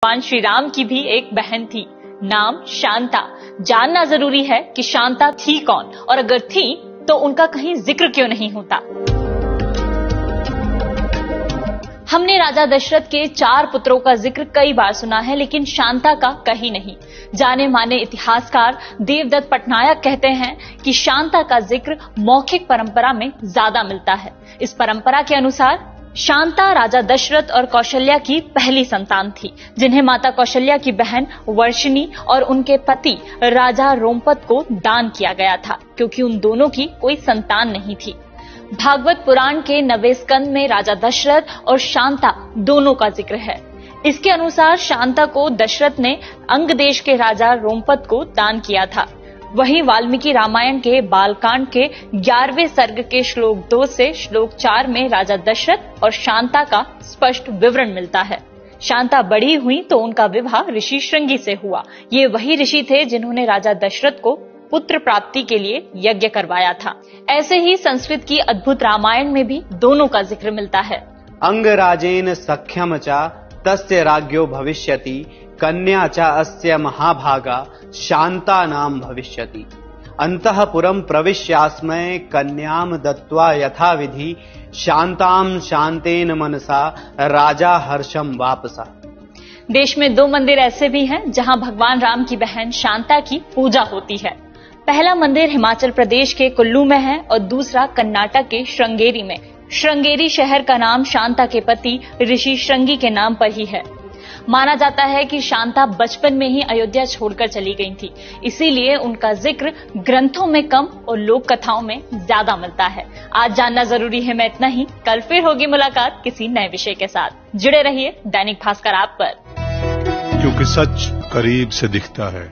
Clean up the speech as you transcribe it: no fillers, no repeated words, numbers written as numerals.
भगवान श्री राम की भी एक बहन थी, नाम शांता। जानना जरूरी है कि शांता थी कौन, और अगर थी तो उनका कहीं जिक्र क्यों नहीं होता। हमने राजा दशरथ के 4 पुत्रों का जिक्र कई बार सुना है, लेकिन शांता का कहीं नहीं। जाने माने इतिहासकार देवदत्त पटनायक कहते हैं कि शांता का जिक्र मौखिक परंपरा में ज्यादा मिलता है। इस परंपरा के अनुसार शांता राजा दशरथ और कौशल्या की पहली संतान थी, जिन्हें माता कौशल्या की बहन वर्षिणी और उनके पति राजा रोमपत को दान किया गया था, क्योंकि उन दोनों की कोई संतान नहीं थी। भागवत पुराण के 9वें स्कंद में राजा दशरथ और शांता दोनों का जिक्र है। इसके अनुसार शांता को दशरथ ने अंग देश के राजा रोमपत को दान किया था। वहीं वाल्मीकि रामायण के बालकांड के 11वें सर्ग के श्लोक 2 से श्लोक 4 में राजा दशरथ और शांता का स्पष्ट विवरण मिलता है। शांता बड़ी हुई तो उनका विवाह ऋषि श्रृंगी से हुआ। ये वही ऋषि थे जिन्होंने राजा दशरथ को पुत्र प्राप्ति के लिए यज्ञ करवाया था। ऐसे ही संस्कृत की अद्भुत रामायण में भी दोनों का जिक्र मिलता है। अंगराजेन सख्यम च तस्य राज्ञो भविष्यति, कन्या च अस्य महाभागा शांता नाम भविष्यति। अंतःपुरं प्रविश्यास्मै कन्याम दत्त्वा यथाविधि, शांताम शांतेन मनसा राजा हर्षम वापसा। देश में 2 मंदिर ऐसे भी हैं जहां भगवान राम की बहन शांता की पूजा होती है। पहला मंदिर हिमाचल प्रदेश के कुल्लू में है और दूसरा कर्नाटक के श्रृंगेरी में। श्रृंगेरी शहर का नाम शांता के पति ऋषि श्रृंगी के नाम पर ही है। माना जाता है कि शांता बचपन में ही अयोध्या छोड़कर चली गई थी, इसीलिए उनका जिक्र ग्रंथों में कम और लोक कथाओं में ज्यादा मिलता है। आज जानना जरूरी है में इतना ही। कल फिर होगी मुलाकात किसी नए विषय के साथ। जुड़े रहिए दैनिक भास्कर ऐप पर, क्योंकि सच करीब से दिखता है।